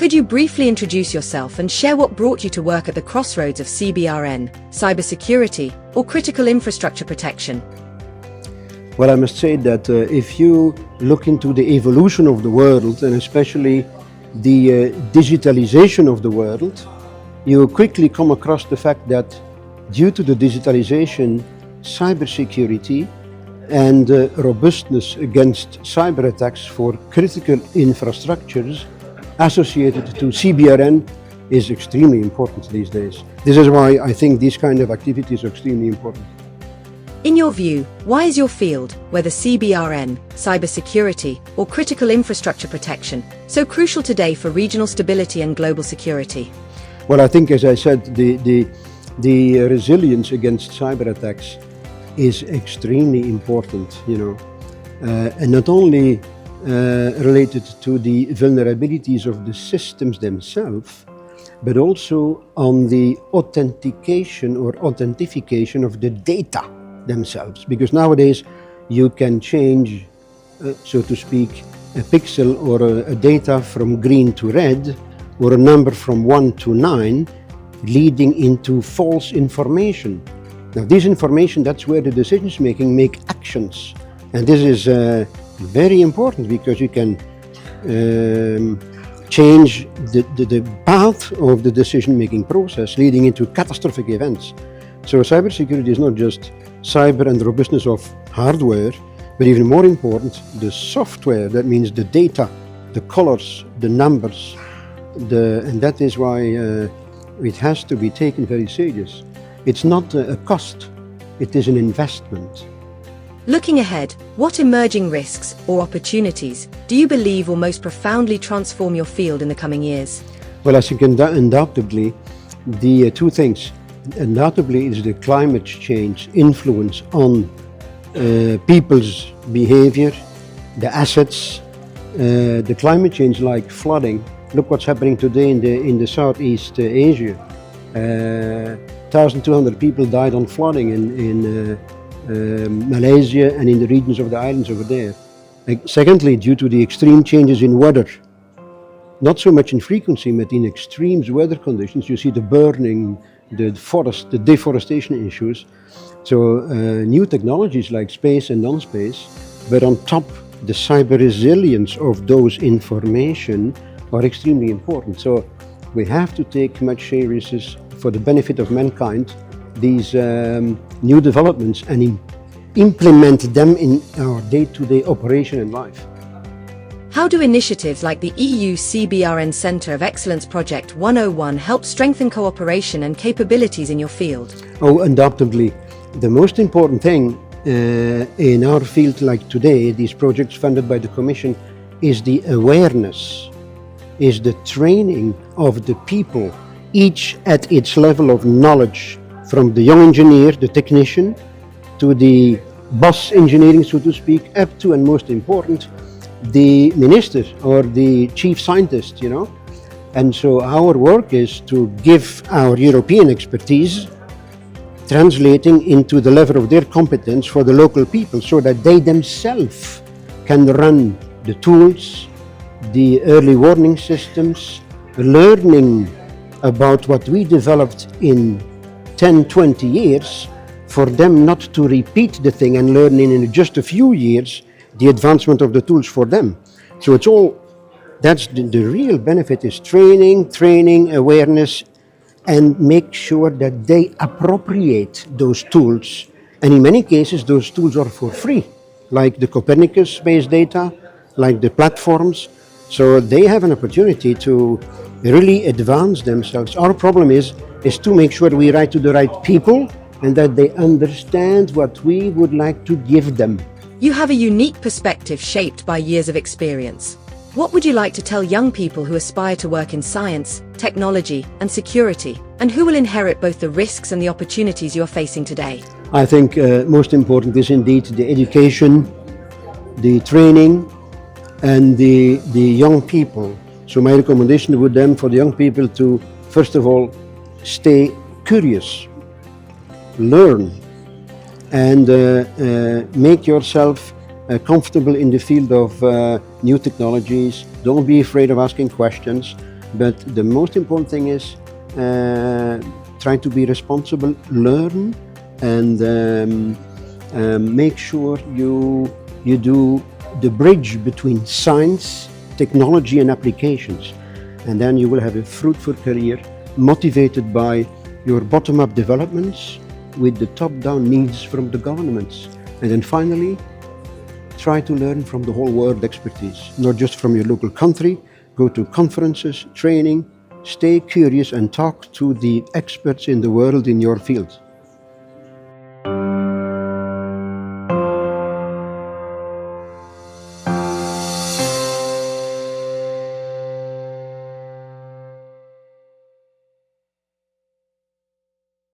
Could you briefly introduce yourself and share what brought you to work at the crossroads of CBRN, cybersecurity, or critical infrastructure protection? Well, I must say that if you look into the evolution of the world, and especially the digitalization of the world, you quickly come across the fact that due to the digitalization, cybersecurity and robustness against cyber attacks for critical infrastructures associated to CBRN is extremely important these days. This is why I think these kind of activities are extremely important. In your view, why is your field, whether CBRN, cybersecurity, or critical infrastructure protection, so crucial today for regional stability and global security? Well, I think, as I said, the resilience against cyber attacks is extremely important, and not only related to the vulnerabilities of the systems themselves, but also on the authentication or authentication of the data themselves. Because nowadays you can change, so to speak, a pixel or a data from green to red, or a number from 1 to 9, leading into false information. Now this information, that's where the decisions making make actions. And this is very important because you can change the path of the decision making process, leading into catastrophic events. So cybersecurity is not just cyber and robustness of hardware, but even more important, the software. That means the data, the colors, the numbers, and that is why it has to be taken very serious. It's not a cost, it is an investment. Looking ahead, what emerging risks or opportunities do you believe will most profoundly transform your field in the coming years? Well, I think undoubtedly the two things. Undoubtedly is the climate change influence on people's behavior, the assets, the climate change like flooding. Look what's happening today in the Southeast Asia. 1,200 people died on flooding in Malaysia and in the regions of the islands over there. Secondly, due to the extreme changes in weather, not so much in frequency, but in extreme weather conditions, you see the burning, the forest, the deforestation issues. So new technologies like space and non-space, but on top the cyber resilience of those information are extremely important. So we have to take much serious for the benefit of mankind these new developments and implement them in our day-to-day operation and life. How do initiatives like the EU CBRN Centre of Excellence Project 101 help strengthen cooperation and capabilities in your field? Oh, undoubtedly. The most important thing in our field like today, these projects funded by the Commission, is the awareness, is the training of the people, each at its level of knowledge, from the young engineer, the technician, to the boss engineering, so to speak, up to, and most important, the minister or the chief scientist, And so our work is to give our European expertise, translating into the level of their competence for the local people, so that they themselves can run the tools, the early warning systems, learning about what we developed in 10, 20 years, for them not to repeat the thing and learn in just a few years the advancement of the tools for them. So it's all, that's the real benefit is training, awareness, and make sure that they appropriate those tools. And in many cases, those tools are for free, like the Copernicus space data, like the platforms. So they have an opportunity to really advance themselves. Our problem is to make sure we write to the right people and that they understand what we would like to give them. You have a unique perspective shaped by years of experience. What would you like to tell young people who aspire to work in science, technology, and security, and who will inherit both the risks and the opportunities you are facing today? I think most important is indeed the education, the training, and the young people. So my recommendation would then for the young people to, first of all, stay curious, learn, and make yourself comfortable in the field of new technologies. Don't be afraid of asking questions. But the most important thing is try to be responsible, learn, and make sure you do the bridge between science, technology and applications. And then you will have a fruitful career motivated by your bottom-up developments with the top-down needs from the governments. And then finally, try to learn from the whole world expertise, not just from your local country. Go to conferences, training, stay curious and talk to the experts in the world in your field.